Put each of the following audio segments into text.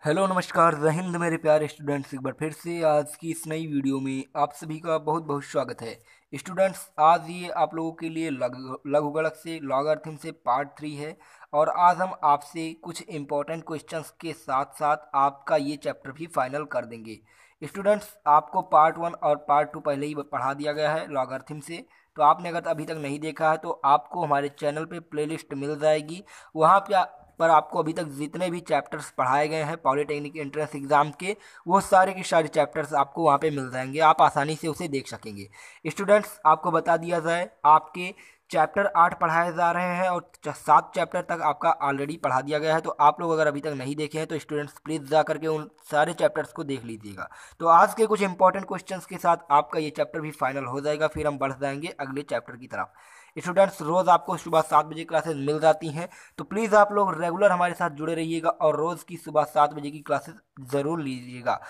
Hello नमस्कार जय हिंद मेरे प्यारे स्टूडेंट्स। एक बार फिर से आज की इस नई वीडियो में आप सभी का बहुत बहुत स्वागत है। स्टूडेंट्स, आज ये आप लोगों के लिए लघुगणक से लॉगरिथम से पार्ट 3 है और आज हम आपसे कुछ इम्पोर्टेंट क्वेश्चंस के साथ साथ आपका ये चैप्टर भी फाइनल कर देंगे। स्टूडेंट्स, आपको पार्ट 1 और पार्ट 2 पहले ही पढ़ा दिया गया है लॉगरिथम से, तो आपने अगर अभी तक नहीं देखा है तो आपको हमारे चैनल पे प्लेलिस्ट मिल जाएगी। वहाँ पर आपको अभी तक जितने भी चैप्टर्स पढ़ाए गए हैं पॉलिटेक्निक एंट्रेंस एग्जाम के, वो सारे के सारे चैप्टर्स आपको वहाँ पे मिल जाएंगे, आप आसानी से उसे देख सकेंगे। स्टूडेंट्स, आपको बता दिया जाए, आपके चैप्टर 8 पढ़ाए जा रहे हैं और 7 चैप्टर तक आपका ऑलरेडी पढ़ा दिया गया है। तो आप लोग अगर अभी तक नहीं देखे हैं तो स्टूडेंट्स प्लीज़ जा करके उन सारे चैप्टर्स को देख लीजिएगा। तो आज के कुछ इंपॉर्टेंट क्वेश्चंस के साथ आपका ये चैप्टर भी फाइनल हो जाएगा, फिर हम बढ़ जाएंगे अगले चैप्टर की तरफ। स्टूडेंट्स, रोज़ आपको सुबह 7 बजे क्लासेस मिल जाती हैं, तो प्लीज़ आप लोग रेगुलर हमारे साथ जुड़े रहिएगा और रोज़ की सुबह 7 बजे की क्लासेस ज़रूर लीजिएगा।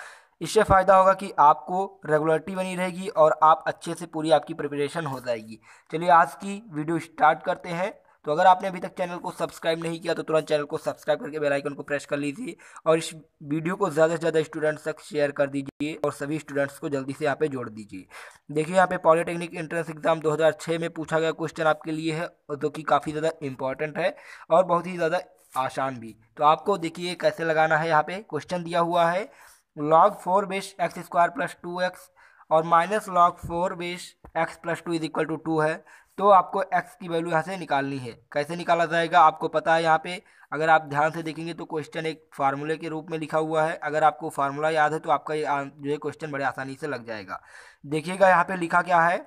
इससे फ़ायदा होगा कि आपको रेगुलरिटी बनी रहेगी और आप अच्छे से पूरी आपकी प्रिपरेशन हो जाएगी। चलिए आज की वीडियो स्टार्ट करते हैं। तो अगर आपने अभी तक चैनल को सब्सक्राइब नहीं किया तो तुरंत चैनल को सब्सक्राइब करके बेल आइकन को प्रेस कर लीजिए और इस वीडियो को ज़्यादा से ज़्यादा स्टूडेंट्स तक शेयर कर दीजिए और सभी स्टूडेंट्स को जल्दी से यहाँ पे जोड़ दीजिए। देखिए, यहाँ पे पॉलिटेक्निक एंट्रेंस एग्जाम 2006 में पूछा गया क्वेश्चन आपके लिए है, जो कि काफ़ी ज़्यादा इंपॉर्टेंट है और बहुत ही ज़्यादा आसान भी। तो आपको देखिए कैसे लगाना है। यहाँ पे क्वेश्चन दिया हुआ है, log 4 base x square plus 2x और minus log 4 base x plus 2 is equal to 2 है। तो आपको x की वैल्यू यहाँ से निकालनी है। कैसे निकाला जाएगा आपको पता है। यहाँ पे अगर आप ध्यान से देखेंगे तो क्वेश्चन एक फार्मूले के रूप में लिखा हुआ है। अगर आपको फार्मूला याद है तो आपका ये जो है क्वेश्चन बड़े आसानी से लग जाएगा। देखिएगा यहाँ पे लिखा क्या है।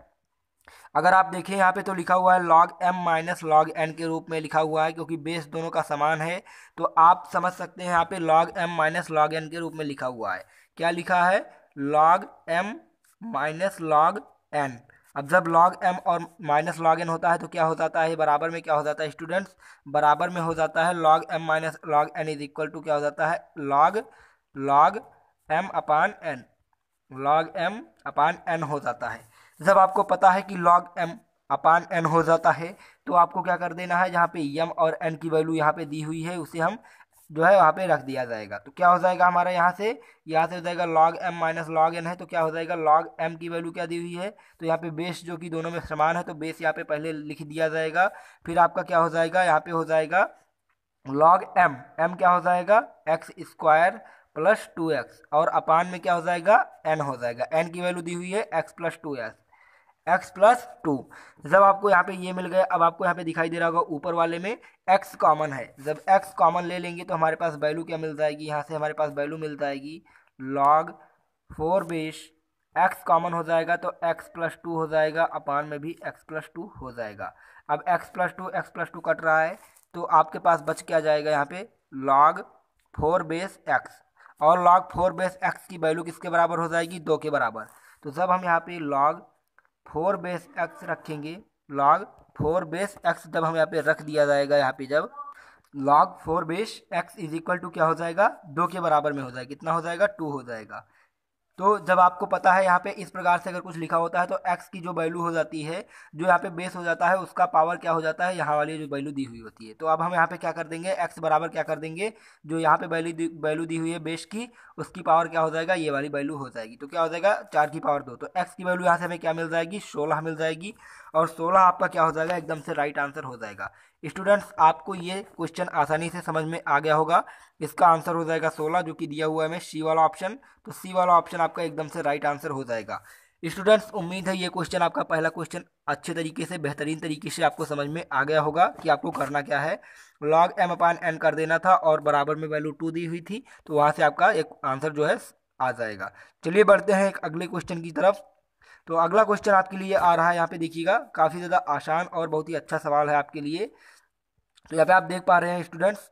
अगर आप देखें यहाँ पे तो लिखा हुआ है log m minus log n के रूप में लिखा हुआ है, क्योंकि बेस दोनों का समान है। तो आप समझ सकते हैं यहाँ पे log m minus log n के रूप में लिखा हुआ है। क्या लिखा है? log m minus log n। अब जब log m और माइनस log n होता है तो क्या हो जाता है? बराबर में क्या हो जाता है स्टूडेंट्स? बराबर में हो जाता है log m minus log n is equal to क्या हो जाता है? log m अपान n। log m अपान n हो जाता है। जब आपको पता है कि log m अपान n हो जाता है तो आपको क्या कर देना है, जहाँ पे m और n की वैल्यू यहाँ पे दी हुई है उसे हम जो है वहाँ पे रख दिया जाएगा। तो क्या हो जाएगा हमारा यहाँ से हो जाएगा log m minus log n है, तो क्या हो जाएगा log m की वैल्यू क्या दी हुई है, तो यहाँ पे बेस जो कि दोनों में समान है तो बेस यहाँ पे पहले लिख दिया जाएगा। फिर आपका क्या हो जाएगा, यहाँ पे हो जाएगा log m क्या हो जाएगा, एक्स स्क्वायर प्लस 2x और अपान में क्या हो जाएगा, n हो जाएगा। n की वैल्यू दी हुई है x प्लस 2। जब आपको यहाँ पे ये मिल गया, अब आपको यहाँ पे दिखाई दे रहा होगा ऊपर वाले में x कॉमन है। जब x कॉमन ले लेंगे तो हमारे पास वैल्यू क्या मिल जाएगी, यहाँ से हमारे पास वैल्यू मिल जाएगी log 4 बेस x कॉमन हो जाएगा तो x प्लस 2 हो जाएगा, अपान में भी x प्लस 2 हो जाएगा। अब x प्लस 2 कट रहा है तो आपके पास बच क्या जाएगा यहाँ पे, log 4 बेस x। और log 4 बेस x की वैल्यू किसके बराबर हो जाएगी, 2 के बराबर। तो जब हम यहाँ पे log 4 बेस x रखेंगे, log 4 बेस x जब हम यहाँ पे रख दिया जाएगा, यहाँ पे जब log 4 base x is equal to क्या हो जाएगा, 2 के बराबर में हो जाएगा। कितना हो जाएगा, 2 हो जाएगा। तो जब आपको पता है यहाँ पे इस प्रकार से अगर कुछ लिखा होता है तो x की जो वैल्यू हो जाती है, जो यहाँ पे बेस हो जाता है, उसका पावर क्या हो जाता है, यहाँ वाली जो वैल्यू दी हुई होती है। तो अब हम यहाँ पे क्या कर देंगे, x बराबर क्या कर देंगे, जो यहाँ पे वैल्यू दी हुई है बेस की, उसकी पावर क्या हो जाएगा, ये वाली वैल्यू हो जाएगी। तो क्या हो जाएगा, 4 की पावर 2। तो x की वैल्यू यहाँ से हमें क्या मिल जाएगी, 16 मिल जाएगी। और 16 आपका क्या हो जाएगा, एकदम से राइट आंसर हो जाएगा। स्टूडेंट्स, आपको ये क्वेश्चन आसानी से समझ में आ गया होगा। इसका आंसर हो जाएगा 16, जो कि दिया हुआ है हमें सी वाला ऑप्शन। तो सी वाला ऑप्शन आपका एकदम से राइट आंसर हो जाएगा। स्टूडेंट्स, उम्मीद है ये क्वेश्चन, आपका पहला क्वेश्चन अच्छे तरीके से, बेहतरीन तरीके से आपको समझ में आ गया होगा कि आपको करना क्या है। log m अपान n कर देना था और बराबर में वैल्यू 2 दी हुई थी, तो वहाँ से आपका एक आंसर जो है आ जाएगा। चलिए बढ़ते हैं एक अगले क्वेश्चन की तरफ। तो अगला क्वेश्चन आपके लिए आ रहा है, यहाँ पे देखिएगा, काफ़ी ज़्यादा आसान और बहुत ही अच्छा सवाल है आपके लिए। तो यहाँ पे आप देख पा रहे हैं students,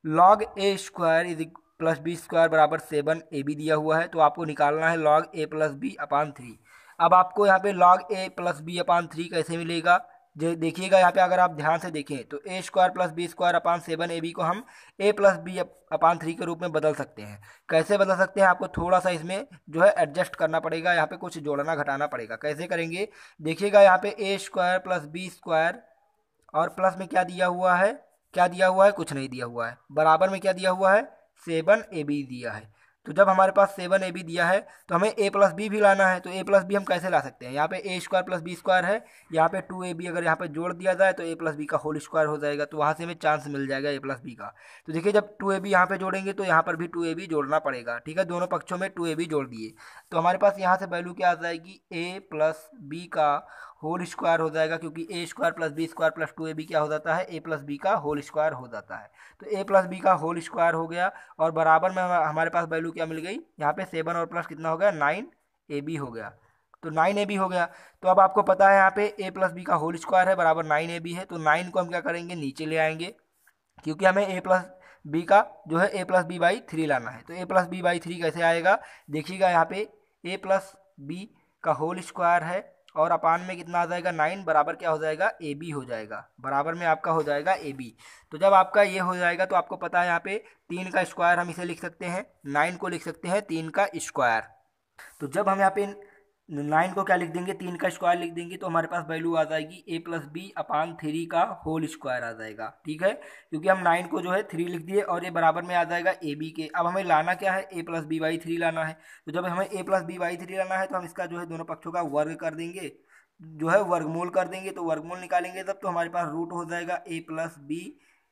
log a square is plus B square बराबर 7 ए बी दिया हुआ है। तो आपको निकालना है log a प्लस बी अपान 3। अब आपको यहाँ पे log a प्लस बी अपान 3 कैसे मिलेगा, देखिएगा यहाँ पे अगर आप ध्यान से देखें तो a square plus B square अपान 7 ए बी को हम a प्लस बी अपान 3 के रूप में बदल सकते हैं। कैसे बदल सकते हैं, आपको थोड़ा सा इसमें जो है एडजस्ट करना पड़ेगा, यहाँ पे कुछ जोड़ना घटाना पड़ेगा। कैसे करेंगे, देखिएगा यहाँ पे a square plus B square और प्लस में क्या दिया हुआ है, क्या दिया हुआ है, कुछ नहीं दिया हुआ है। बराबर में क्या दिया हुआ है, 7ab दिया है। तो जब हमारे पास 7ab दिया है तो हमें a प्लस बी भी लाना है। तो a प्लस बी हम कैसे ला सकते हैं, यहाँ पे a square plus B square है, यहाँ पे 2ab अगर यहाँ पे जोड़ दिया जाए तो a प्लस बी का होल स्क्वायर हो जाएगा, तो वहाँ से हमें चांस मिल जाएगा a प्लस बी का। तो देखिए जब 2ab यहाँ पे जोड़ेंगे तो यहाँ पर भी 2ab जोड़ना पड़ेगा, ठीक है, दोनों पक्षों में 2ab जोड़ दिए। तो हमारे पास यहाँ से वैल्यू क्या आ जाएगी, a प्लस बी का होल स्क्वायर हो जाएगा, क्योंकि A square plus B square plus 2ab क्या हो जाता है, a प्लस बी का होल स्क्वायर हो जाता है। तो a प्लस बी का होल स्क्वायर हो गया और बराबर में हमारे पास वैल्यू क्या मिल गई, यहाँ पे 7 और प्लस कितना हो गया, 9ab हो गया। तो 9ab हो गया। तो अब आपको पता है यहाँ पे a प्लस बी का होल स्क्वायर है बराबर 9ab है, तो 9 को हम क्या करेंगे, नीचे ले आएंगे, क्योंकि हमें a प्लस बी का जो है a प्लस बी बाई 3 लाना है। तो a प्लस बी बाई 3 कैसे आएगा, देखिएगा यहाँ पे a प्लस बी का होल स्क्वायर है और अपान में कितना आ जाएगा, 9 बराबर क्या हो जाएगा, ए बी हो जाएगा, बराबर में आपका हो जाएगा ए बी। तो जब आपका ये हो जाएगा तो आपको पता है यहाँ पे 3 का स्क्वायर हम इसे लिख सकते हैं, 9 को लिख सकते हैं 3 का स्क्वायर। तो जब हम यहाँ पे 9 को क्या लिख देंगे, 3 का स्क्वायर लिख देंगे, तो हमारे पास वैल्यू आ जाएगी a प्लस बी अपान 3 का होल स्क्वायर आ जाएगा, ठीक है, क्योंकि हम 9 को जो है 3 लिख दिए और ये बराबर में आ जाएगा ए बी के। अब हमें लाना क्या है, a प्लस बी बाई 3 लाना है। तो जब हमें a प्लस बी बाई 3 लाना है तो हम इसका जो है दोनों पक्षों का वर्ग कर देंगे, जो है वर्गमूल कर देंगे। तो वर्गमूल निकालेंगे तब तो हमारे पास रूट हो जाएगा a प्लस बी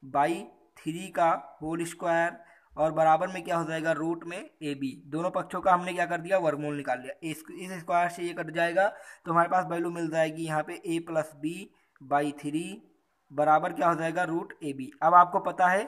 बाई 3 का होल स्क्वायर और बराबर में क्या हो जाएगा, रूट में ए बी। दोनों पक्षों का हमने क्या कर दिया, वर्गमूल निकाल लिया। इस स्क्वायर से ये कट जाएगा तो हमारे पास वैल्यू मिल जाएगी यहाँ पे a प्लस बी बाई 3 बराबर क्या हो जाएगा, रूट ए बी। अब आपको पता है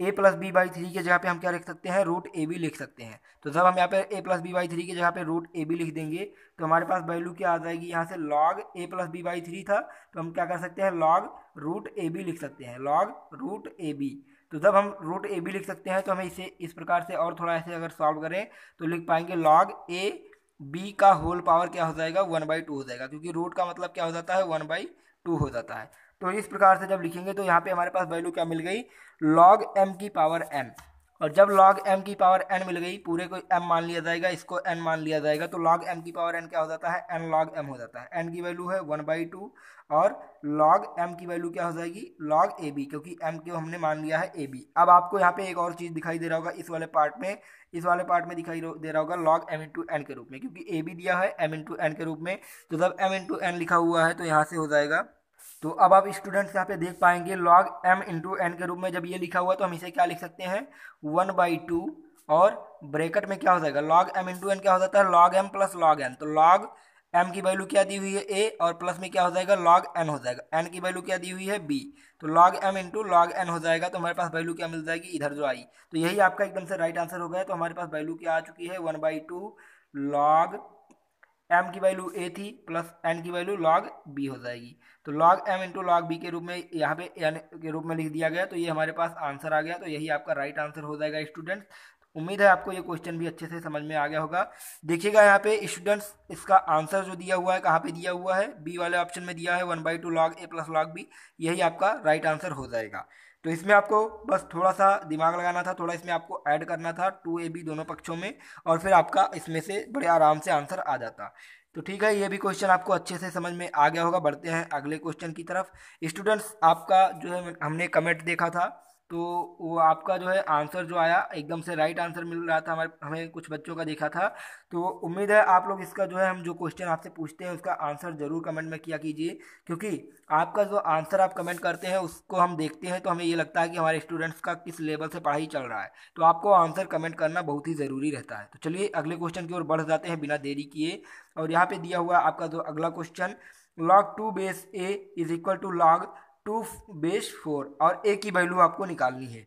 a प्लस बी बाई 3 की जगह पे हम क्या लिख सकते हैं, रूट ए बी लिख सकते हैं। तो जब हम यहाँ पे a प्लस बी बाई 3 की जगह पे रूट ए बी लिख देंगे तो हमारे पास वैल्यू क्या आ जाएगी, यहाँ से log a plus b by 3 था तो हम क्या कर सकते हैं, लॉग रूट ए बी लिख सकते हैं, लॉग रूट ए बी। तो जब हम रूट ए बी लिख सकते हैं तो हमें इसे इस प्रकार से और थोड़ा ऐसे अगर सॉल्व करें तो लिख पाएंगे लॉग ए बी का होल पावर क्या हो जाएगा, 1/2 हो जाएगा, क्योंकि रूट का मतलब क्या हो जाता है, 1/2 हो जाता है। तो इस प्रकार से जब लिखेंगे तो यहाँ पे हमारे पास वैल्यू क्या मिल गई, लॉग एम की पावर एन। और जब log m की पावर n मिल गई, पूरे को m मान लिया जाएगा, इसको n मान लिया जाएगा, तो log m की पावर n क्या हो जाता है, n log m हो जाता है। n की वैल्यू है 1/2 और log m की वैल्यू क्या हो जाएगी, log ab, क्योंकि m को हमने मान लिया है ab। अब आपको यहाँ पे एक और चीज़ दिखाई दे रहा होगा इस वाले पार्ट में दिखाई दे रहा होगा log m इंटू एन के रूप में, क्योंकि ab दिया है m इंटू एन के रूप में। तो जब m इंटू एन लिखा हुआ है तो यहाँ से हो जाएगा। तो अब आप स्टूडेंट्स यहाँ पे देख पाएंगे log m इंटू एन के रूप में जब ये लिखा हुआ है तो हम इसे क्या लिख सकते हैं, 1/2 और ब्रैकेट में क्या हो जाएगा, log m इंटू एन क्या हो जाता है, log m plus log n। तो log m की वैल्यू क्या दी हुई है a और प्लस में क्या हो जाएगा, log n हो जाएगा, n की वैल्यू क्या दी हुई है b, तो log m into log n हो जाएगा। तो हमारे पास वैल्यू क्या मिल जाएगी, इधर जो आई, तो यही आपका एकदम से राइट आंसर हो गया। तो हमारे पास वैल्यू क्या आ चुकी है, 1/2 log m की वैल्यू a थी प्लस n की वैल्यू log b हो जाएगी। तो log m into log b के रूप में यहाँ पे n के रूप में लिख दिया गया, तो ये हमारे पास आंसर आ गया। तो यही आपका राइट आंसर हो जाएगा स्टूडेंट्स। उम्मीद है आपको ये क्वेश्चन भी अच्छे से समझ में आ गया होगा। देखिएगा यहाँ पे स्टूडेंट्स, इसका आंसर जो दिया हुआ है कहाँ पे दिया हुआ है, बी वाले ऑप्शन में दिया है 1/2 log a plus log b, यही आपका राइट आंसर हो जाएगा। तो इसमें आपको बस थोड़ा सा दिमाग लगाना था, थोड़ा इसमें आपको ऐड करना था 2ab दोनों पक्षों में, और फिर आपका इसमें से बड़े आराम से आंसर आ जाता। तो ठीक है, ये भी क्वेश्चन आपको अच्छे से समझ में आ गया होगा। बढ़ते हैं अगले क्वेश्चन की तरफ। स्टूडेंट्स, आपका जो है हमने कमेंट देखा था तो वो आपका जो है आंसर जो आया एकदम से राइट आंसर मिल रहा था, हमें कुछ बच्चों का देखा था। तो उम्मीद है आप लोग इसका जो है हम जो क्वेश्चन आपसे पूछते हैं उसका आंसर ज़रूर कमेंट में किया कीजिए, क्योंकि आपका जो आंसर आप कमेंट करते हैं उसको हम देखते हैं तो हमें ये लगता है कि हमारे स्टूडेंट्स का किस लेवल से पढ़ाई चल रहा है। तो आपको आंसर कमेंट करना बहुत ही ज़रूरी रहता है। तो चलिए अगले क्वेश्चन की ओर बढ़ जाते हैं बिना देरी किए। और यहाँ पे दिया हुआ आपका जो अगला question, log 2 base a is equal to log 2 base 4 और a की वैल्यू आपको निकालनी है।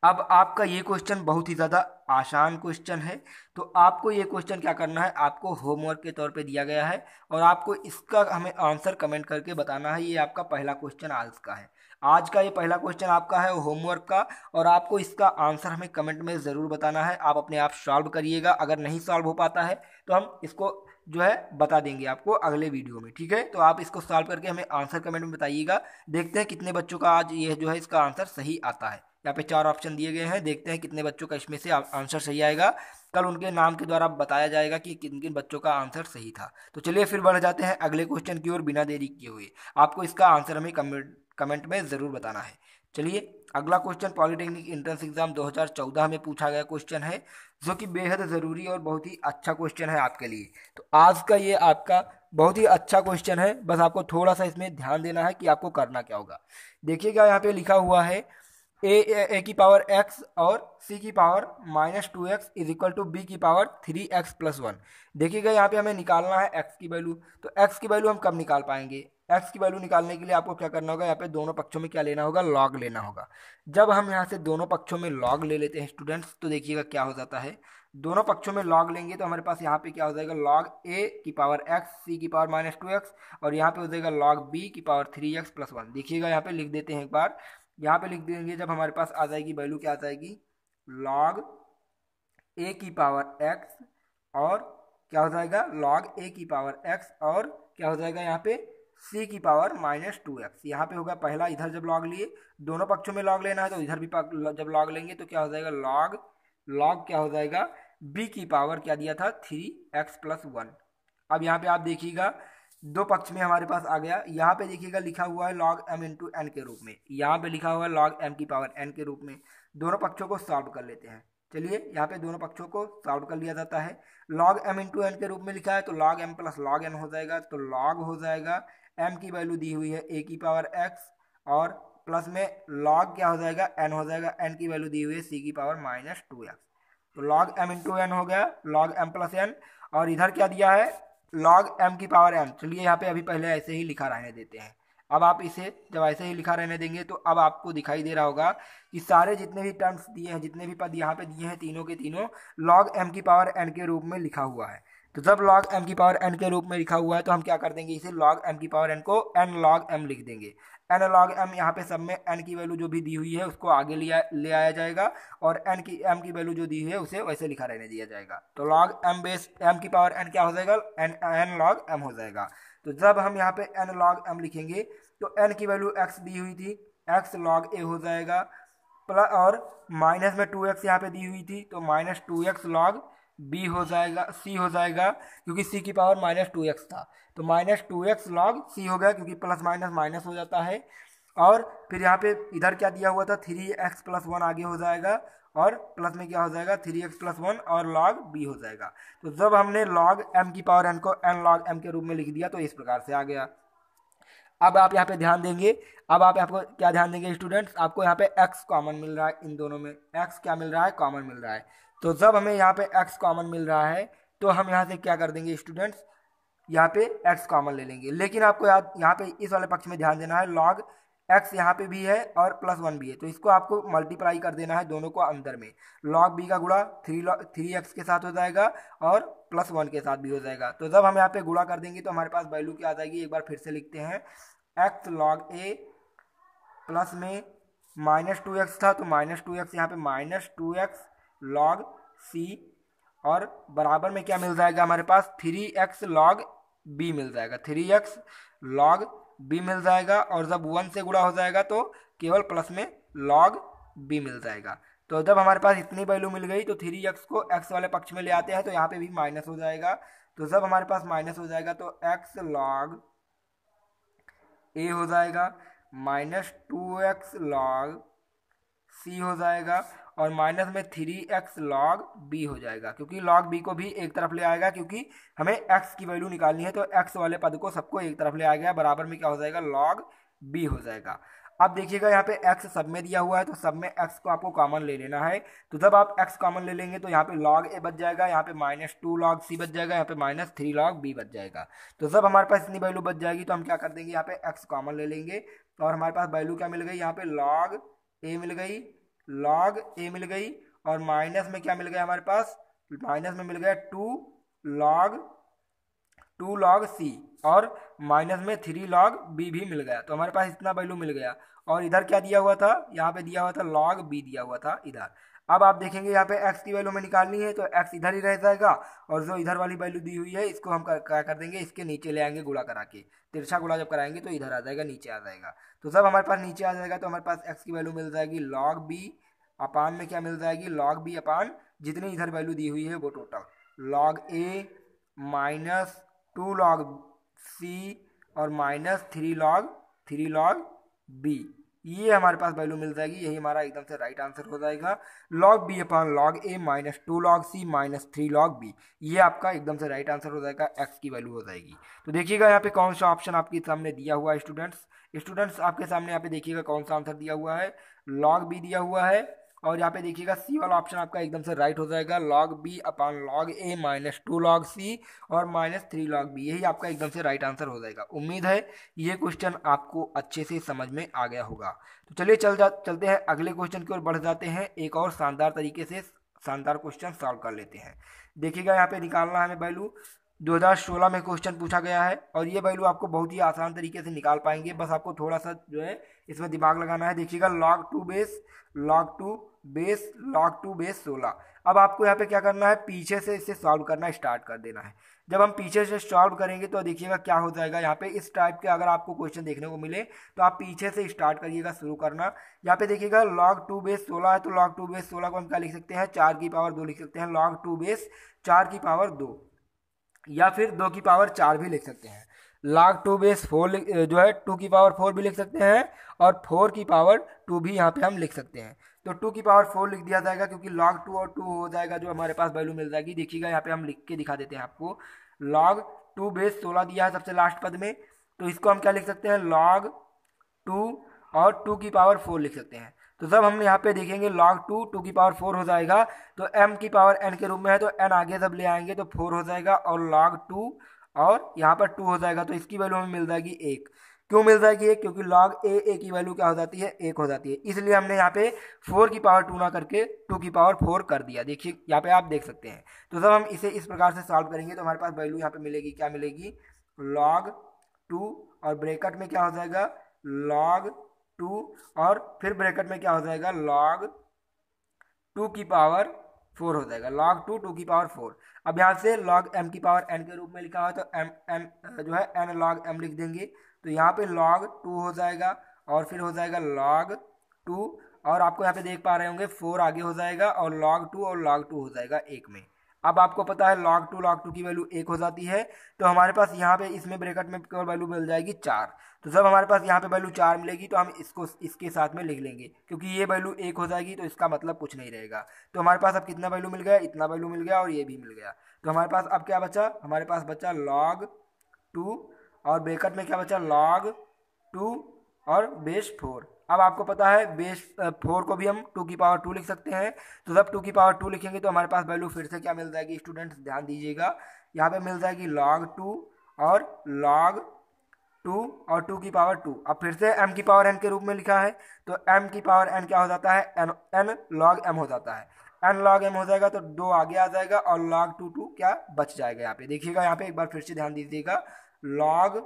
अब आपका ये क्वेश्चन बहुत ही ज़्यादा आसान क्वेश्चन है। तो आपको ये क्वेश्चन क्या करना है, आपको होमवर्क के तौर पे दिया गया है और आपको इसका हमें आंसर कमेंट करके बताना है। ये आपका पहला क्वेश्चन आज का है, आज का ये पहला क्वेश्चन आपका है होमवर्क का, और आपको इसका आंसर हमें कमेंट में ज़रूर बताना है। आप अपने आप सॉल्व करिएगा, अगर नहीं सॉल्व हो पाता है तो हम इसको जो है बता देंगे आपको अगले वीडियो में, ठीक है। तो आप इसको सॉल्व करके हमें आंसर कमेंट में बताइएगा। देखते हैं कितने बच्चों का आज ये जो है इसका आंसर सही आता है। यहाँ पे 4 ऑप्शन दिए गए हैं, देखते हैं कितने बच्चों का इसमें से आंसर सही आएगा। कल उनके नाम के द्वारा बताया जाएगा कि किन किन बच्चों का आंसर सही था। तो चलिए फिर बढ़ जाते हैं अगले क्वेश्चन की ओर बिना देरी किए हुए। आपको इसका आंसर हमें कमेंट में ज़रूर बताना है। चलिए अगला क्वेश्चन पॉलिटेक्निक एंट्रेंस एग्जाम 2014 में पूछा गया क्वेश्चन है, जो कि बेहद ज़रूरी और बहुत ही अच्छा क्वेश्चन है आपके लिए। तो आज का ये आपका बहुत ही अच्छा क्वेश्चन है, बस आपको थोड़ा सा इसमें ध्यान देना है कि आपको करना क्या होगा। देखिएगा यहाँ पे लिखा हुआ है ए की पावर एक्स और सी की power -2x is equal to B की पावर 3x+1। देखिएगा यहाँ पे हमें निकालना है एक्स की वैल्यू। तो एक्स की वैल्यू हम कब निकाल पाएंगे? एक्स की वैल्यू निकालने के लिए आपको क्या करना होगा, यहाँ पे दोनों पक्षों में क्या लेना होगा, लॉग लेना होगा। जब हम यहाँ से दोनों पक्षों में लॉग ले लेते हैं स्टूडेंट्स, तो देखिएगा क्या हो जाता है। दोनों पक्षों में लॉग लेंगे तो हमारे पास यहाँ पे क्या हो जाएगा, लॉग ए की पावर एक्स सी की पावर -2x, और यहाँ पे हो जाएगा लॉग बी की पावर 3x+1। देखिएगा यहाँ पे लिख देते हैं एक बार, यहाँ पे लिख देंगे। जब हमारे पास आ जाएगी वैल्यू क्या आ जाएगी, लॉग ए की पावर एक्स और क्या हो जाएगा, लॉग ए की पावर एक्स और क्या हो जाएगा यहाँ पे सी की पावर -2x। यहाँ पे होगा पहला, इधर जब लॉग लिए, दोनों पक्षों में लॉग लेना है तो इधर भी जब लॉग लेंगे तो क्या हो जाएगा, लॉग लॉग क्या हो जाएगा, बी की पावर क्या दिया था 3x+1। अब यहाँ पे आप देखिएगा दो पक्ष में हमारे पास आ गया। यहाँ पे देखिएगा लिखा हुआ है लॉग m इंटू एन के रूप में, यहाँ पे लिखा हुआ है लॉग m की पावर n के रूप में। दोनों पक्षों को सॉल्व कर लेते हैं। चलिए यहाँ पे दोनों पक्षों को सॉल्व कर लिया जाता है। लॉग m इंटू एन के रूप में लिखा है तो log m plus log n हो जाएगा। तो लॉग हो जाएगा m की वैल्यू दी हुई है a की पावर x, और प्लस में लॉग क्या हो जाएगा, n हो जाएगा, n की वैल्यू दी हुई है c की पावर -2x। तो लॉग m इंटू एन हो गया, लॉग m प्लस n, और इधर क्या दिया है, लॉग m की पावर n। चलिए यहाँ पे अभी पहले ऐसे ही लिखा रहने देते हैं। अब आप इसे जब ऐसे ही लिखा रहने देंगे तो अब आपको दिखाई दे रहा होगा कि सारे जितने भी टर्म्स दिए हैं, जितने भी पद यहाँ पे दिए हैं, तीनों के तीनों लॉग m की पावर n के रूप में लिखा हुआ है। तो जब लॉग m की पावर n के रूप में लिखा हुआ है तो हम क्या कर देंगे, इसे लॉग m की पावर n को n लॉग m लिख देंगे। n लॉग m, यहाँ पे सब में n की वैल्यू जो भी दी हुई है उसको आगे ले आया जाएगा, और m की वैल्यू जो दी हुई है उसे वैसे लिखा रहने दिया जाएगा। तो लॉग m बेस m की पावर n क्या हो जाएगा, n लॉग m हो जाएगा। तो जब हम यहाँ पे n लॉग m लिखेंगे तो n की वैल्यू x दी हुई थी, x लॉग a हो जाएगा, प्लस और माइनस में 2x यहाँ पे दी हुई थी तो -2x लॉग b हो जाएगा, c हो जाएगा, क्योंकि c की पावर -2x था। तो -2x लॉग c हो गया, क्योंकि प्लस माइनस माइनस हो जाता है। और फिर यहाँ पे इधर क्या दिया हुआ था, 3x+1 आगे हो जाएगा, और प्लस में क्या हो जाएगा 3x+1 और लॉग b हो जाएगा। तो जब हमने लॉग m की पावर n को n लॉग m के रूप में लिख दिया तो इस प्रकार से आ गया। अब आप यहाँ पे ध्यान देंगे, अब आप यहाँ को क्या ध्यान देंगे स्टूडेंट्स, आपको यहाँ पे x कॉमन मिल रहा है, इन दोनों में x क्या मिल रहा है, कॉमन मिल रहा है। तो जब हमें यहाँ पे x कॉमन मिल रहा है तो हम यहाँ से क्या कर देंगे स्टूडेंट्स, यहाँ पे x कॉमन ले लेंगे। लेकिन आपको याद यहाँ पे इस वाले पक्ष में ध्यान देना है, लॉग x यहाँ पे भी है और +1 भी है, तो इसको आपको मल्टीप्लाई कर देना है दोनों को अंदर में। लॉग b का गुणा 3x के साथ हो जाएगा और +1 के साथ भी हो जाएगा। तो जब हम यहाँ पे गुणा कर देंगे तो हमारे पास वैल्यू क्या आ जाएगी, एक बार फिर से लिखते हैं, x लॉग a प्लस में -2x था तो -2x, यहाँ पे -2x लॉग c, और बराबर में क्या मिल जाएगा हमारे पास, 3x लॉग b मिल जाएगा, 3x लॉग b मिल जाएगा। और जब 1 से गुणा हो जाएगा तो केवल प्लस में लॉग b मिल जाएगा। तो जब हमारे पास इतनी वैल्यू मिल गई तो 3x को x वाले पक्ष में ले आते हैं तो यहाँ पे भी माइनस हो जाएगा। तो जब हमारे पास माइनस हो जाएगा तो x लॉग a हो जाएगा, -2x लॉग c हो जाएगा, और माइनस में 3x लॉग b हो जाएगा, क्योंकि लॉग b को भी एक तरफ ले आएगा, क्योंकि हमें x की वैल्यू निकालनी है तो x वाले पद को सबको एक तरफ ले आएगा, बराबर में क्या हो जाएगा, लॉग b हो जाएगा। अब देखिएगा यहाँ पे x सब में दिया हुआ है तो सब में x को आपको कॉमन ले लेना है। तो जब आप x कॉमन ले लेंगे तो यहाँ पे log a बच जाएगा, यहाँ पे -2 log c बच जाएगा, यहाँ पे -3 log b बच जाएगा। तो जब हमारे पास इतनी वैल्यू बच जाएगी तो हम क्या कर देंगे, यहाँ पे x कॉमन ले लेंगे, और हमारे पास वैल्यू क्या मिल गई, यहाँ पे log a मिल गई, log a मिल गई, और माइनस में क्या मिल गया हमारे पास, माइनस में मिल गया 2 log c, और माइनस में 3 log b भी मिल गया। तो हमारे पास इतना वैल्यू मिल गया। और इधर क्या दिया हुआ था, यहाँ पे दिया हुआ था log b दिया हुआ था इधर। अब आप देखेंगे यहाँ पे x की वैल्यू में निकालनी है तो x इधर ही रह जाएगा, और जो इधर वाली वैल्यू दी हुई है इसको हम क्या कर देंगे, इसके नीचे ले आएंगे गुणा करा के। तिरछा गुणा जब कराएंगे तो इधर आ जाएगा, नीचे आ जाएगा। तो जब हमारे पास नीचे आ जाएगा तो हमारे पास x की वैल्यू मिल जाएगी log b अपान में क्या मिल जाएगी, log b अपान जितनी इधर वैल्यू दी हुई है वो total, log a -2 log c और -3 log b, ये हमारे पास वैल्यू मिल जाएगी, यही हमारा एकदम से राइट आंसर हो जाएगा। log b upon log a minus 2 log c minus 3 log b, ये आपका एकदम से राइट आंसर हो जाएगा, x की वैल्यू हो जाएगी। तो देखिएगा यहाँ पे कौन सा ऑप्शन आपके सामने दिया हुआ है स्टूडेंट्स आपके सामने यहाँ पे देखिएगा कौन सा आंसर दिया हुआ है, log b दिया हुआ है। और यहाँ पे देखिएगा सी वाला ऑप्शन आपका एकदम से राइट हो जाएगा, log b upon log a minus 2 log c और माइनस 3 log b, यही आपका एकदम से राइट आंसर हो जाएगा। उम्मीद है ये क्वेश्चन आपको अच्छे से समझ में आ गया होगा। तो चलिए चलते हैं अगले क्वेश्चन की ओर बढ़ जाते हैं, एक और शानदार तरीके से शानदार क्वेश्चन सॉल्व कर लेते हैं। देखिएगा यहाँ पे निकालना है हमें वैल्यू, 2016 में क्वेश्चन पूछा गया है और ये वैल्यू आपको बहुत ही आसान तरीके से निकाल पाएंगे, बस आपको थोड़ा सा जो है इसमें दिमाग लगाना है। देखिएगा log 2 base log 2 base log 2 base 16। अब आपको यहाँ पे क्या करना है, पीछे से इसे सॉल्व करना स्टार्ट कर देना है। जब हम पीछे से सॉल्व करेंगे तो देखिएगा क्या हो जाएगा, यहाँ पे इस टाइप के अगर आपको क्वेश्चन देखने को मिले तो आप पीछे से स्टार्ट करिएगा, शुरू करना। यहाँ पे देखिएगा log 2 बेस 16 है, तो log 2 बेस 16 को हम क्या लिख सकते हैं, 4 की पावर 2 लिख सकते हैं, log 2 बेस 4 की पावर 2, या फिर 2 की पावर 4 भी लिख सकते हैं। log 2 बेस 4 जो है 2 की पावर 4 भी लिख सकते हैं और 4 की पावर 2 भी यहाँ पे हम लिख सकते हैं। तो 2 की पावर 4 लिख दिया जाएगा क्योंकि log 2 और 2 हो जाएगा जो हमारे पास वैल्यू मिल जाएगी। देखिएगा यहाँ पे हम लिख के दिखा देते हैं आपको, log 2 बेस 16 दिया है सबसे लास्ट पद में, तो इसको हम क्या लिख सकते हैं, log 2 और 2 की पावर 4 लिख सकते हैं। तो जब हम यहाँ पे देखेंगे log 2 की पावर 4 हो जाएगा, तो m की पावर n के रूप में है तो n आगे जब ले आएंगे तो 4 हो जाएगा और log 2 और यहाँ पर 2 हो जाएगा, तो इसकी वैल्यू हमें मिल जाएगी 1। क्यों मिल जाएगी 1, क्योंकि log a की वैल्यू क्या हो जाती है, 1 हो जाती है, इसलिए हमने यहाँ पे 4 की पावर 2 ना करके 2 की पावर 4 कर दिया। देखिए यहाँ पे आप देख सकते हैं। तो जब हम इसे इस प्रकार से सॉल्व करेंगे तो हमारे पास वैल्यू यहाँ पे मिलेगी, क्या मिलेगी, log 2 और ब्रैकेट में क्या हो जाएगा, log 2 और फिर ब्रैकेट में क्या हो जाएगा, log 2 की पावर 4 हो जाएगा, log 2 की पावर 4। अब यहाँ से log m की पावर n के रूप में लिखा हुआ है तो m जो है n log m लिख देंगे, तो यहाँ पे log 2 हो जाएगा और फिर हो जाएगा log 2 और आपको यहाँ पे देख पा रहे होंगे 4 आगे हो जाएगा और log 2 और log 2 हो जाएगा 1 में। अब आपको पता है log 2 की वैल्यू 1 हो जाती है, तो हमारे पास यहाँ पे इसमें ब्रैकेट में केवल वैल्यू मिल जाएगी 4। तो जब हमारे पास यहाँ पे वैल्यू 4 मिलेगी तो हम इसको इसके साथ में लिख लेंगे, क्योंकि ये वैल्यू 1 हो जाएगी तो इसका मतलब कुछ नहीं रहेगा। तो हमारे पास अब कितना वैल्यू मिल गया, इतना वैल्यू मिल गया और ये भी मिल गया। तो हमारे पास अब क्या बचा, हमारे पास बचा log 2 और ब्रैकेट में क्या बचा, log 2 और बेस 4। अब आपको पता है बेस 4 को भी हम 2 की पावर 2 लिख सकते हैं, तो जब 2 की पावर 2 लिखेंगे तो हमारे पास वैल्यू फिर से क्या मिल जाएगी, स्टूडेंट्स ध्यान दीजिएगा, यहाँ पे मिल जाएगी log 2 और log 2 और 2 की पावर 2। अब फिर से m की पावर n के रूप में लिखा है, तो m की पावर n क्या हो जाता है, n log m हो जाता है, n log m हो जाएगा तो 2 आगे आ जाएगा और log 2 क्या बच जाएगा। यहाँ पे देखिएगा, यहाँ पे एक बार फिर से ध्यान दीजिएगा, log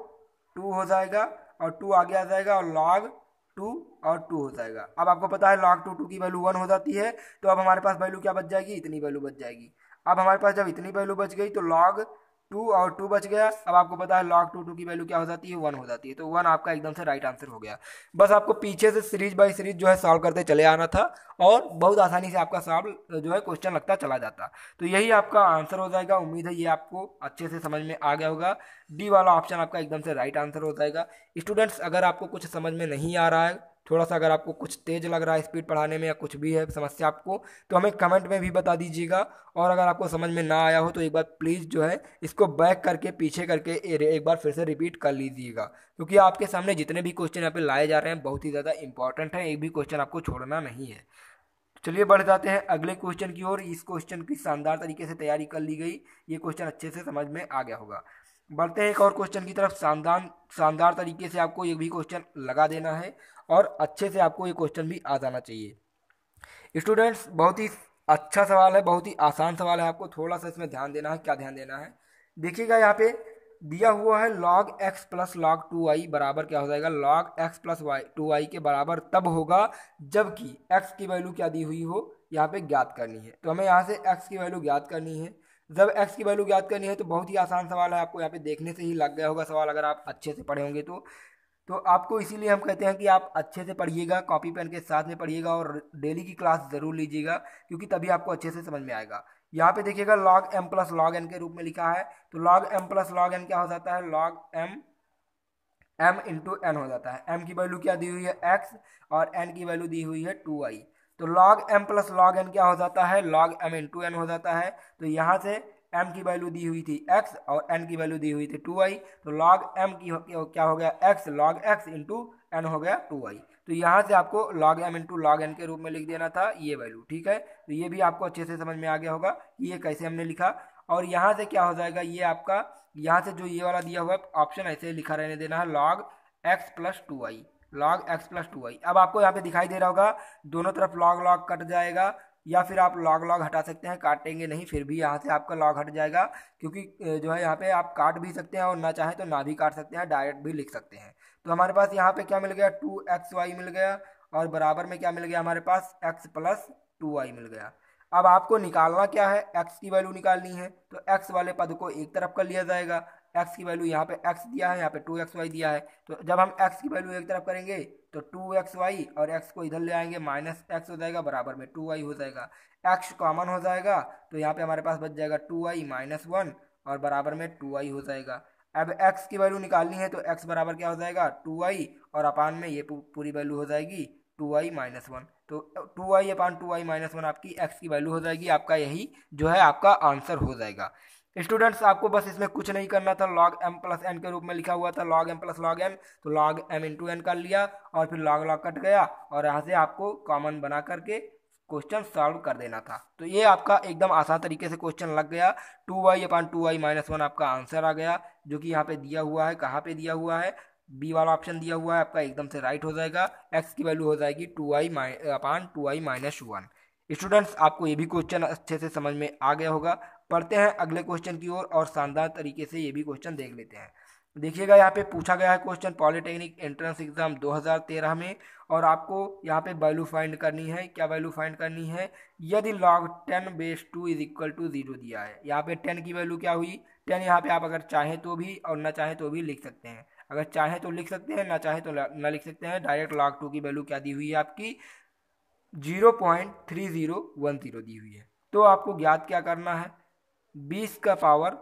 2 हो जाएगा और 2 आगे आ जाएगा और log 2 और 2 हो जाएगा। अब आपको पता है log 2 की वैल्यू 1 हो जाती है, तो अब हमारे पास वैल्यू क्या बच जाएगी, इतनी वैल्यू बच जाएगी। अब हमारे पास जब इतनी वैल्यू बच गई तो log 2 और 2 बच गया। अब आपको पता है log 2 की वैल्यू क्या हो जाती है, 1 हो जाती है, तो 1 आपका एकदम से राइट आंसर हो गया। बस आपको पीछे से सीरीज बाय सीरीज जो है सॉल्व करते चले आना था और बहुत आसानी से आपका सॉल्व जो है क्वेश्चन लगता चला जाता। तो यही आपका आंसर हो जाएगा। उम्मीद है ये आपको अच्छे से समझ में आ गया होगा। डी वाला ऑप्शन आपका एकदम से राइट आंसर हो जाएगा। स्टूडेंट्स अगर आपको कुछ समझ में नहीं आ रहा है, थोड़ा सा अगर आपको कुछ तेज लग रहा है स्पीड पढ़ाने में या कुछ भी है समस्या आपको, तो हमें कमेंट में भी बता दीजिएगा। और अगर आपको समझ में ना आया हो तो एक बार प्लीज़ जो है इसको बैक करके पीछे करके एक बार फिर से रिपीट कर लीजिएगा, क्योंकि आपके सामने जितने भी क्वेश्चन यहाँ पे लाए जा रहे हैं बहुत ही ज़्यादा इंपॉर्टेंट है, एक भी क्वेश्चन आपको छोड़ना नहीं है। चलिए बढ़ जाते हैं अगले क्वेश्चन की ओर। इस क्वेश्चन की शानदार तरीके से तैयारी कर ली गई, ये क्वेश्चन अच्छे से समझ में आ गया होगा। बढ़ते हैं एक और क्वेश्चन की तरफ। शानदार तरीके से आपको ये भी क्वेश्चन लगा देना है और अच्छे से आपको ये क्वेश्चन भी आ जाना चाहिए। स्टूडेंट्स बहुत ही अच्छा सवाल है, बहुत ही आसान सवाल है, आपको थोड़ा सा इसमें ध्यान देना है। क्या ध्यान देना है, देखिएगा यहाँ पे दिया हुआ है log x plus log 2y बराबर क्या हो जाएगा, log x प्लस 2y के बराबर तब होगा जबकि x की वैल्यू क्या दी हुई हो, यहाँ पे ज्ञात करनी है। तो हमें यहाँ से x की वैल्यू ज्ञात करनी है। जब x की वैल्यू ज्ञात करनी है तो बहुत ही आसान सवाल है, आपको यहाँ पे देखने से ही लग गया होगा सवाल, अगर आप अच्छे से पढ़े होंगे तो आपको इसीलिए हम कहते हैं कि आप अच्छे से पढ़िएगा, कॉपी पेन के साथ में पढ़िएगा और डेली की क्लास ज़रूर लीजिएगा, क्योंकि तभी आपको अच्छे से समझ में आएगा। यहाँ पे देखिएगा log m plus log n के रूप में लिखा है, तो log m plus log n क्या हो जाता है, log m m into n हो जाता है। m की वैल्यू क्या दी हुई है x और n की वैल्यू दी हुई है 2i। तो log m plus log n क्या हो जाता है, log m इंटू एन हो जाता है। तो यहाँ से m की वैल्यू दी हुई थी x और n की वैल्यू दी हुई थी 2i, तो log m की क्या हो गया x, log x into n हो गया 2i। तो यहाँ से आपको log m into log n के रूप में लिख देना था ये वैल्यू, ठीक है। तो ये भी आपको अच्छे से समझ में आ गया होगा कि ये कैसे हमने लिखा। और यहाँ से क्या हो जाएगा, ये आपका यहाँ से जो ये वाला दिया हुआ है ऑप्शन ऐसे ही लिखा रहने देना है, log x plus 2i, log x plus 2i। अब आपको यहाँ पे दिखाई दे रहा होगा दोनों तरफ log log कट जाएगा, या फिर आप log log हटा सकते हैं, काटेंगे नहीं फिर भी यहाँ से आपका log हट जाएगा, क्योंकि जो है यहाँ पे आप काट भी सकते हैं और ना चाहे तो ना भी काट सकते हैं, डायरेक्ट भी लिख सकते हैं। तो हमारे पास यहाँ पे क्या मिल गया, 2xy मिल गया, और बराबर में क्या मिल गया हमारे पास, x प्लस 2i मिल गया। अब आपको निकालना क्या है, x की वैल्यू निकालनी है, तो x वाले पद को एक तरफ कर लिया जाएगा। x की वैल्यू यहाँ पे x दिया है, यहाँ पे 2xy दिया है, तो जब हम x की वैल्यू एक तरफ करेंगे तो 2xy और x को इधर ले आएंगे, माइनस x हो जाएगा, बराबर में 2y हो जाएगा। x कॉमन हो जाएगा तो यहाँ पे हमारे पास बच जाएगा 2y माइनस 1 और बराबर में 2y हो जाएगा। अब x की वैल्यू निकालनी है तो x बराबर क्या हो जाएगा, 2y और अपान में ये पूरी वैल्यू हो जाएगी 2y माइनस 1। तो 2y अपान 2y माइनस 1 आपकी x की वैल्यू हो जाएगी, आपका यही जो है आपका आंसर हो जाएगा। स्टूडेंट्स आपको बस इसमें कुछ नहीं करना था, log m प्लस एन के रूप में लिखा हुआ था log m plus log n, तो log m इंटू एन कर लिया और फिर log log कट गया और यहाँ से आपको कॉमन बना करके क्वेश्चन सॉल्व कर देना था। तो ये आपका एकदम आसान तरीके से क्वेश्चन लग गया, 2y अपान 2y माइनस 1 आपका आंसर आ गया, जो कि यहाँ पे दिया हुआ है, कहाँ पे दिया हुआ है, बी वाला ऑप्शन दिया हुआ है आपका, एकदम से राइट हो जाएगा। x की वैल्यू हो जाएगी 2y अपान 2y माइनस 1। स्टूडेंट्स आपको ये भी क्वेश्चन अच्छे से समझ में आ गया होगा। पढ़ते हैं अगले क्वेश्चन की ओर और शानदार तरीके से ये भी क्वेश्चन देख लेते हैं। देखिएगा यहाँ पे पूछा गया है क्वेश्चन पॉलिटेक्निक एंट्रेंस एग्जाम 2013 में, और आपको यहाँ पे वैल्यू फाइंड करनी है। क्या वैल्यू फाइंड करनी है, यदि log 10 base 2 is equal to 0 दिया है, यहाँ पे 10 की वैल्यू क्या हुई, 10 यहाँ पे आप अगर चाहें तो भी और ना चाहें तो भी लिख सकते हैं, अगर चाहें तो लिख सकते हैं, ना चाहें तो ना लिख सकते हैं। डायरेक्ट log 2 की वैल्यू क्या दी हुई है आपकी, 0.3010 दी हुई है। तो आपको ज्ञात क्या करना है, 20 का पावर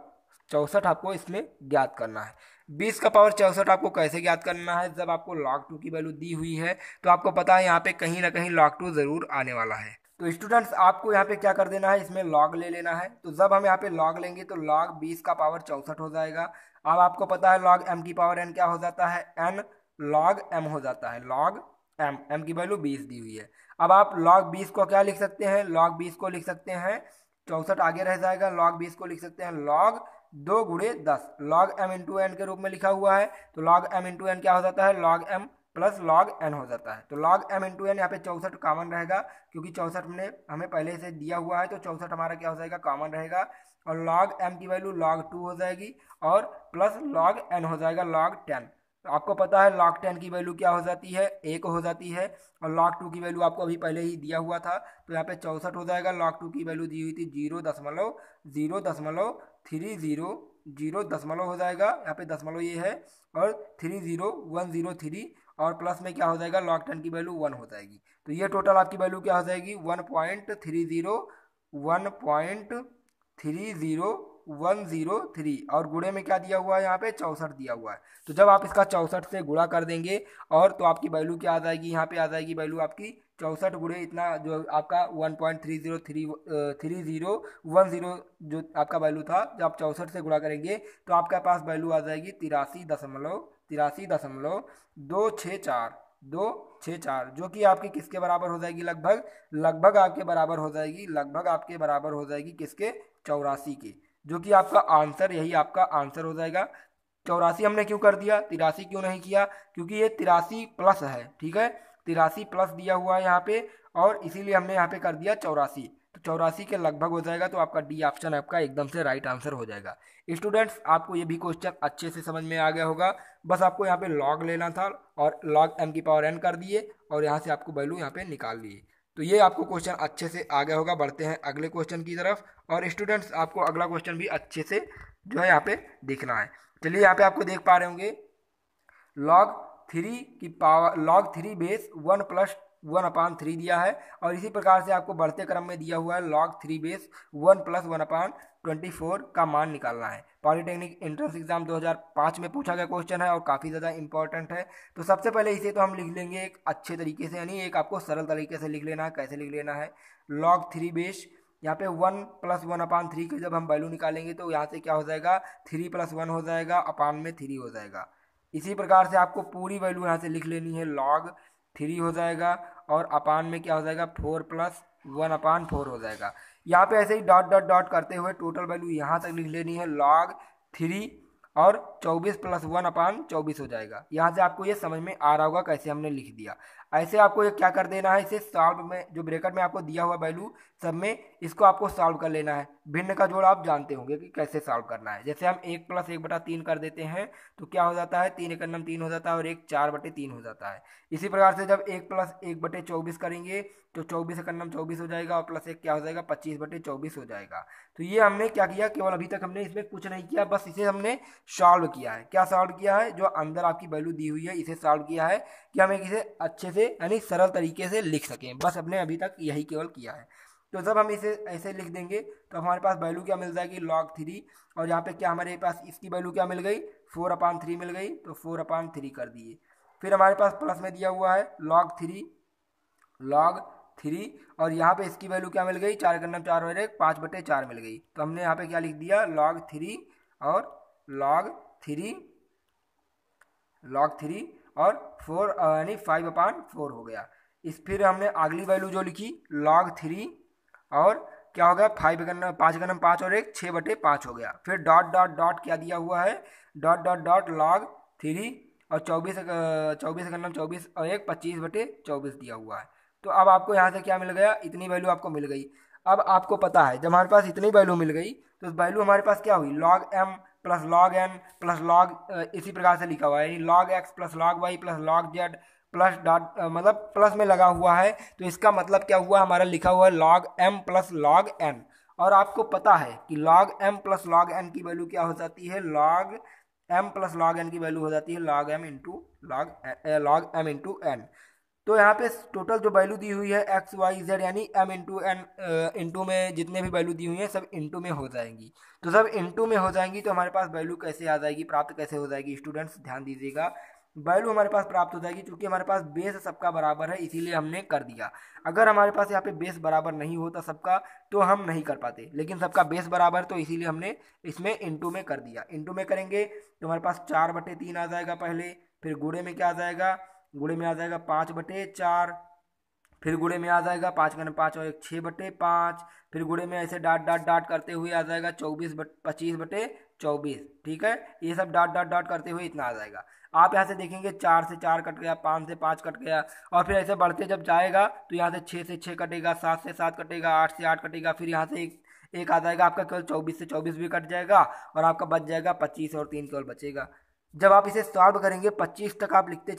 64 आपको इसमें ज्ञात करना है। 20 का पावर 64 आपको कैसे ज्ञात करना है, जब आपको log 2 की वैल्यू दी हुई है तो आपको पता है यहाँ पे कहीं ना कहीं log 2 जरूर आने वाला है। तो स्टूडेंट्स आपको यहाँ पे क्या कर देना है, इसमें log ले लेना है। तो जब हम यहाँ पे log लेंगे तो log 20 का पावर 64 हो जाएगा। अब आपको पता है log m की पावर n क्या हो जाता है, n log m हो जाता है, log m की वैल्यू 20 दी हुई है। अब आप log 20 को क्या लिख सकते हैं, log 20 को लिख सकते हैं 64 आगे रह जाएगा, log 20 को लिख सकते हैं log 2 गुणे 10, log m इंटू एन के रूप में लिखा हुआ है। तो log m इंटू एन क्या हो जाता है, log m plus log n हो जाता है। तो log m इंटू एन यहाँ पे 64 कॉमन रहेगा, क्योंकि 64 ने हमें पहले से दिया हुआ है, तो 64 हमारा क्या हो जाएगा, कॉमन रहेगा। और log m की वैल्यू log 2 हो जाएगी और प्लस log n हो जाएगा log 10। तो आपको पता है log 10 की वैल्यू क्या हो जाती है, 1 हो जाती है, और log 2 की वैल्यू आपको अभी पहले ही दिया हुआ था, तो यहाँ पे 64 हो जाएगा। log 2 की वैल्यू दी हुई थी 0.0 हो जाएगा, यहाँ पे दशमलव ये है, और 30103, और प्लस में क्या हो जाएगा, log 10 की वैल्यू 1 हो जाएगी। तो ये टोटल आपकी वैल्यू क्या हो जाएगी, 1.30103, और गुणे में क्या दिया हुआ है, यहाँ पे 64 दिया हुआ है। तो जब आप इसका 64 से गुणा कर देंगे और तो आपकी वैल्यू क्या आ जाएगी, यहाँ पे आ जाएगी वैल्यू आपकी 64 गुणे इतना, जो आपका 1.3010 जो आपका वैल्यू था, जब आप 64 से गुणा करेंगे तो आपके पास वैल्यू आ जाएगी 83.264, जो कि आपकी किसके बराबर हो जाएगी, लगभग आपके बराबर हो जाएगी, किसके, 84 के, जो कि आपका आंसर, यही आपका आंसर हो जाएगा। 84 हमने क्यों कर दिया, 83 क्यों नहीं किया, क्योंकि ये 83 प्लस है, ठीक है, 83 प्लस दिया हुआ है यहाँ पे, और इसीलिए हमने यहाँ पे कर दिया 84। तो 84 के लगभग हो जाएगा, तो आपका डी ऑप्शन आपका एकदम से राइट आंसर हो जाएगा। स्टूडेंट्स आपको ये भी क्वेश्चन अच्छे से समझ में आ गया होगा, बस आपको यहाँ पे log लेना था और log m की पावर n कर दिए और यहाँ से आपको वैल्यू यहाँ पे निकाल लिए। तो ये आपको क्वेश्चन अच्छे से आ गया होगा। बढ़ते हैं अगले क्वेश्चन की तरफ, और स्टूडेंट्स आपको अगला क्वेश्चन भी अच्छे से जो है यहाँ पे देखना है। चलिए यहाँ पे आपको देख पा रहे होंगे, log 3 बेस 1 प्लस 1 अपान 3 दिया है, और इसी प्रकार से आपको बढ़ते क्रम में दिया हुआ है log 3 बेस 1 प्लस 1 अपान 24 का मान निकालना है। पॉलिटेक्निक एंट्रेंस एग्जाम 2005 में पूछा गया क्वेश्चन है और काफ़ी ज़्यादा इंपॉर्टेंट है। तो सबसे पहले इसे तो हम लिख लेंगे एक अच्छे तरीके से, यानी एक आपको सरल तरीके से लिख लेना है। कैसे लिख लेना है, log 3 बेस, यहाँ पे 1 + 1/3 के जब हम वैल्यू निकालेंगे तो यहाँ से क्या हो जाएगा, 3 + 1 हो जाएगा, अपान में 3 हो जाएगा। इसी प्रकार से आपको पूरी वैल्यू यहाँ से लिख लेनी है, log 3 हो जाएगा और अपान में क्या हो जाएगा, 4 + 1/4 हो जाएगा। यहाँ पे ऐसे ही डॉट डॉट डॉट करते हुए टोटल वैल्यू यहाँ तक लिख लेनी है, log 3 और 24 + 1/24 हो जाएगा। यहाँ से आपको ये समझ में आ रहा होगा कैसे हमने लिख दिया। ऐसे आपको ये क्या कर देना है, इसे सॉल्व में जो ब्रैकेट में आपको दिया हुआ वैल्यू सब में इसको आपको सॉल्व कर लेना है। भिन्न का जोड़ आप जानते होंगे कि कैसे सॉल्व करना है। जैसे हम 1 + 1/3 कर देते हैं तो क्या हो जाता है, 3 × 3 हो जाता है और 1 4/3 हो जाता है। इसी प्रकार से जब 1 + 1/24 करेंगे तो 24 × 24 हो जाएगा और +1 क्या हो जाएगा, 25/24 हो जाएगा। तो ये हमने क्या किया, केवल अभी तक हमने इसमें कुछ नहीं किया, बस इसे हमने सॉल्व किया है। क्या सॉल्व किया है, जो अंदर आपकी वैल्यू दी हुई है इसे सॉल्व किया है कि हम एक इसे अच्छे से यानी सरल तरीके से लिख सकें, बस हमने अभी तक यही केवल किया है। तो जब हम इसे ऐसे लिख देंगे तो हमारे पास वैल्यू क्या मिल जाएगी, log 3, और यहाँ पे क्या हमारे पास इसकी वैल्यू क्या मिल गई, 4/3 मिल गई, तो 4/3 कर दिए। फिर हमारे पास प्लस में दिया हुआ है log 3 और यहाँ पे इसकी वैल्यू क्या मिल गई, 4 × 4 और 1 5/4 मिल गई। तो हमने यहाँ पे क्या लिख दिया, log 3 और log 3 और 4 यानी 5/4 हो गया। इस फिर हमने अगली वैल्यू जो लिखी log 3 और क्या हो गया, 5 × 5 और 1 6/5 हो गया। फिर डॉट डॉट डॉट क्या दिया हुआ है, डॉट डॉट डॉट log 3 और 24 × 24 और 1 25/24 दिया हुआ है। तो अब आपको यहाँ से क्या मिल गया, इतनी वैल्यू आपको मिल गई। अब आपको पता है जब हमारे पास इतनी वैल्यू मिल गई तो वैल्यू हमारे पास क्या हुई, log m + log n + log इसी प्रकार से लिखा हुआ है, यानी log x + log y + log z plus dot मतलब प्लस में लगा हुआ है। तो इसका मतलब क्या हुआ, हमारा लिखा हुआ है log m + log n। और आपको पता है कि log m + log n की वैल्यू क्या हो जाती है, log m + log n की वैल्यू हो जाती है log m × n। तो यहाँ पे टोटल जो वैल्यू दी हुई है x y z यानी m × n इंटू में जितने भी वैल्यू दी हुई है सब इंटू में हो जाएंगी। तो जब इंटू में हो जाएंगी तो हमारे पास वैल्यू कैसे आ जाएगी, प्राप्त कैसे हो जाएगी, स्टूडेंट्स ध्यान दीजिएगा। वैल्यू हमारे पास प्राप्त हो जाएगी क्योंकि हमारे पास बेस सबका बराबर है, इसीलिए हमने कर दिया। अगर हमारे पास यहाँ पे बेस बराबर नहीं होता सबका तो हम नहीं कर पाते, लेकिन सबका बेस बराबर तो इसीलिए हमने इसमें इंटू में कर दिया। इंटू में करेंगे तो हमारे पास 4/3 आ जाएगा पहले, फिर गुणे में क्या आ जाएगा, गुणे में आ जाएगा 5/4, फिर गुणे में आ जाएगा 5 × 5 और 1 6/5, फिर गुणे में ऐसे डाट डाट डाट करते हुए आ जाएगा 25/24। ठीक है, ये सब डाट डाट डाट करते हुए इतना आ जाएगा। आप यहाँ से देखेंगे 4 से 4 कट गया, 5 से 5 कट गया, और फिर ऐसे बढ़ते जब जाएगा तो यहाँ से 6 से 6 कटेगा, 7 से 7 कटेगा, 8 से 8 कटेगा, फिर यहाँ से एक आ जाएगा आपका, केवल 24 से 24 भी कट जाएगा और आपका बच जाएगा 25 और 3 केवल बचेगा। जब आप इसे सॉल्व करेंगे 25 तक आप लिखते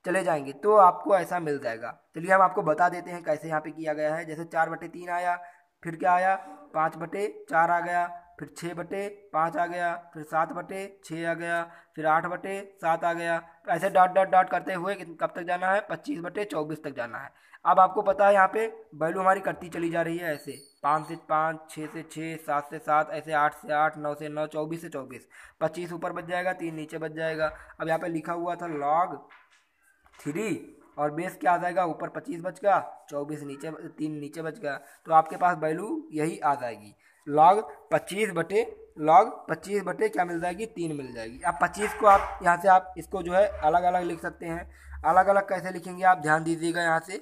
चले जाएंगे तो आपको ऐसा मिल जाएगा। चलिए हम आपको बता देते हैं कैसे यहाँ पे किया गया है। जैसे 4/3 आया, फिर क्या आया, 5/4 आ गया, फिर 6/5 आ गया, फिर 7/6 आ गया, फिर 8/7 आ गया। तो ऐसे डॉट डॉट डॉट करते हुए कब तक जाना है, 25/24 तक जाना है। अब आपको पता है यहाँ पे वैल्यू हमारी करती चली जा रही है ऐसे, 5 से 5, 6 से 6, 7 से 7, ऐसे 8 से 8, 9 से 9, 24 से 24, 25 ऊपर बच जाएगा, 3 नीचे बच जाएगा। अब यहाँ पे लिखा हुआ था log 3 और बेस क्या आ जाएगा, ऊपर 25 बच गया, 24 नीचे, 3 नीचे बच गया। तो आपके पास वैल्यू यही आ जाएगी, log 25 बटे क्या मिल जाएगी, 3 मिल जाएगी। अब 25 को आप यहाँ से आप इसको जो है अलग अलग लिख सकते हैं। अलग अलग कैसे लिखेंगे आप ध्यान दीजिएगा यहाँ से।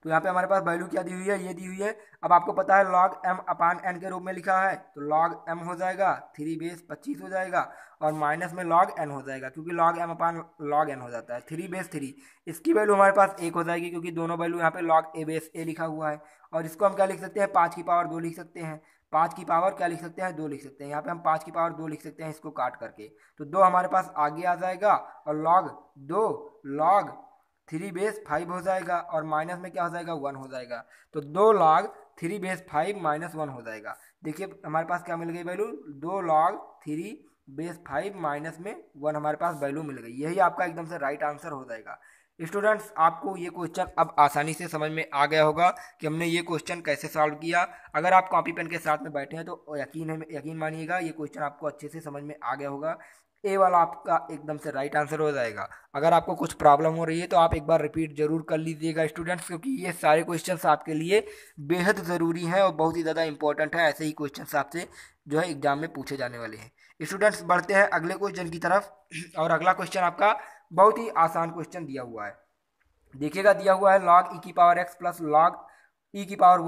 तो यहाँ पे हमारे पास वैल्यू क्या दी हुई है, ये दी हुई है। अब आपको पता है log m/n के रूप में लिखा है तो log m हो जाएगा, 3 बेस 25 हो जाएगा और माइनस में log n हो जाएगा क्योंकि log m/log n हो जाता है। 3 बेस 3, इसकी वैल्यू हमारे पास 1 हो जाएगी क्योंकि दोनों वैल्यू यहाँ पे log a बेस a लिखा हुआ है। और इसको हम क्या लिख सकते हैं, 5 की पावर 2 लिख सकते हैं। 5 की पावर क्या लिख सकते हैं, 2 लिख सकते हैं। यहाँ पे हम 5 की पावर 2 लिख सकते हैं इसको काट करके, तो 2 हमारे पास आगे आ जाएगा और log 3 बेस 5 हो जाएगा और माइनस में क्या हो जाएगा, 1 हो जाएगा। तो 2 log 3 बेस 5 माइनस 1 हो जाएगा। देखिए हमारे पास क्या मिल गई वैल्यू, 2 log 3 बेस 5 माइनस में 1 हमारे पास वैल्यू मिल गई। यही आपका एकदम से राइट आंसर हो जाएगा। स्टूडेंट्स आपको ये क्वेश्चन अब आसानी से समझ में आ गया होगा कि हमने ये क्वेश्चन कैसे सॉल्व किया। अगर आप कॉपी पेन के साथ में बैठे हैं तो यकीन मानिएगा ये क्वेश्चन आपको अच्छे से समझ में आ गया होगा। ए वाला आपका एकदम से राइट आंसर हो जाएगा। अगर आपको कुछ प्रॉब्लम हो रही है तो आप एक बार रिपीट जरूर कर लीजिएगा स्टूडेंट्स, क्योंकि ये सारे क्वेश्चंस आपके लिए बेहद ज़रूरी हैं और बहुत ही ज़्यादा इंपॉर्टेंट है। ऐसे ही क्वेश्चंस आपसे जो है एग्जाम में पूछे जाने वाले हैं। स्टूडेंट्स बढ़ते हैं अगले क्वेश्चन की तरफ, और अगला क्वेश्चन आपका बहुत ही आसान क्वेश्चन दिया हुआ है। देखिएगा दिया हुआ है log e की power x plus log e की power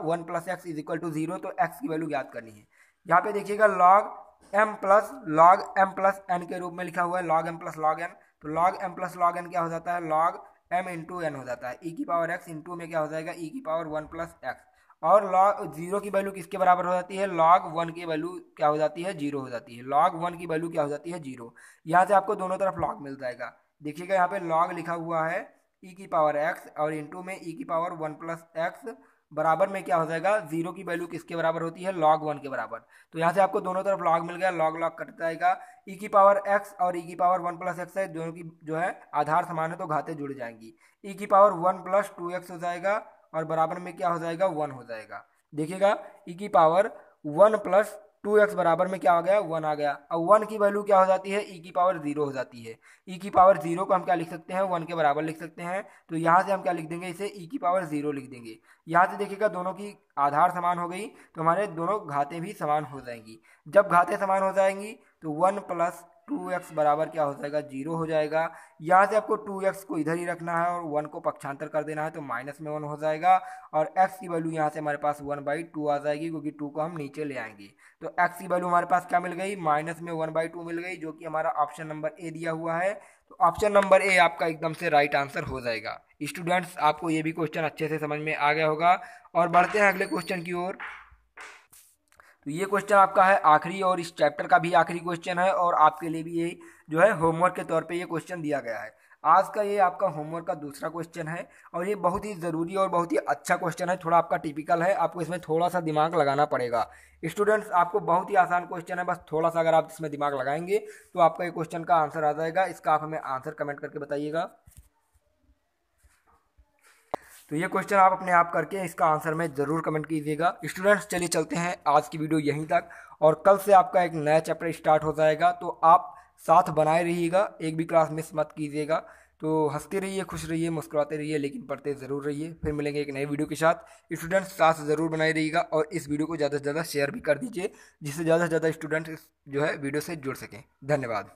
1 plus x is equal to 0। तो x की वैल्यू ज्ञात करनी है। यहाँ पे देखिएगा log m प्लस n के रूप में लिखा हुआ है log m plus log n। तो log m plus log n क्या हो जाता है, log m इंटू n हो जाता है। e की पावर x इंटू में क्या हो जाएगा, e की पावर 1 प्लस एक्स। और log 0 की वैल्यू किसके बराबर हो जाती है, log 1 की वैल्यू क्या हो जाती है, 0 हो जाती है। log 1 की वैल्यू क्या हो जाती है, 0। यहाँ से आपको दोनों तरफ log मिल जाएगा। देखिएगा यहाँ पे log लिखा हुआ है e की पावर x और इंटू में e की पावर 1 प्लस एक्स बराबर में क्या हो जाएगा, 0 की वैल्यू किसके बराबर होती है, log 1 के बराबर। तो यहाँ से आपको दोनों तरफ log मिल गया, log log कट जाएगा। e की पावर x और e की पावर 1 प्लस एक्स है, दोनों की जो है आधार समान है तो घातें जुड़ जाएंगी। e की पावर 1 प्लस 2x हो जाएगा और बराबर में क्या हो जाएगा, 1 हो जाएगा। देखिएगा e की पावर 1 प्लस 2x बराबर में क्या आ गया, 1 आ गया। अब 1 की वैल्यू क्या हो जाती है, e की पावर 0 हो जाती है। e की पावर 0 को हम क्या लिख सकते हैं, 1 के बराबर लिख सकते हैं। तो यहाँ से हम क्या लिख देंगे, इसे e की पावर 0 लिख देंगे। यहाँ से देखिएगा दोनों की आधार समान हो गई तो हमारे दोनों घातें भी समान हो जाएंगी। जब घातें समान हो जाएंगी तो 1 प्लस 2x बराबर क्या हो जाएगा, 0 हो जाएगा। यहाँ से आपको 2x को इधर ही रखना है और 1 को पक्षांतर कर देना है तो माइनस में 1 हो जाएगा। और x की वैल्यू यहाँ से हमारे पास 1/2 आ जाएगी, क्योंकि 2 को हम नीचे ले आएंगे। तो x की वैल्यू हमारे पास क्या मिल गई, माइनस में 1/2 मिल गई, जो कि हमारा ऑप्शन नंबर ए दिया हुआ है। तो ऑप्शन नंबर ए आपका एकदम से राइट आंसर हो जाएगा। स्टूडेंट्स आपको ये भी क्वेश्चन अच्छे से समझ में आ गया होगा। और बढ़ते हैं अगले क्वेश्चन की ओर। तो ये क्वेश्चन आपका है आखिरी और इस चैप्टर का भी आखिरी क्वेश्चन है, और आपके लिए भी ये जो है होमवर्क के तौर पे ये क्वेश्चन दिया गया है। आज का ये आपका होमवर्क का दूसरा क्वेश्चन है और ये बहुत ही ज़रूरी और बहुत ही अच्छा क्वेश्चन है। थोड़ा आपका टिपिकल है, आपको इसमें थोड़ा सा दिमाग लगाना पड़ेगा। स्टूडेंट्स आपको बहुत ही आसान क्वेश्चन है, बस थोड़ा सा अगर आप इसमें दिमाग लगाएंगे तो आपका ये क्वेश्चन का आंसर आ जाएगा। इसका आप हमें आंसर कमेंट करके बताइएगा। तो ये क्वेश्चन आप अपने आप करके इसका आंसर में ज़रूर कमेंट कीजिएगा। स्टूडेंट्स चलिए चलते हैं आज की वीडियो यहीं तक, और कल से आपका एक नया चैप्टर स्टार्ट हो जाएगा। तो आप साथ बनाए रहिएगा, एक भी क्लास मिस मत कीजिएगा। तो हंसते रहिए, खुश रहिए, मुस्कुराते रहिए, लेकिन पढ़ते ज़रूर रहिए। फिर मिलेंगे एक नई वीडियो के साथ। स्टूडेंट्स साथ ज़रूर बनाए रहिएगा और इस वीडियो को ज़्यादा से ज़्यादा शेयर भी कर दीजिए, जिससे ज़्यादा से ज़्यादा स्टूडेंट जो है वीडियो से जुड़ सकें। धन्यवाद।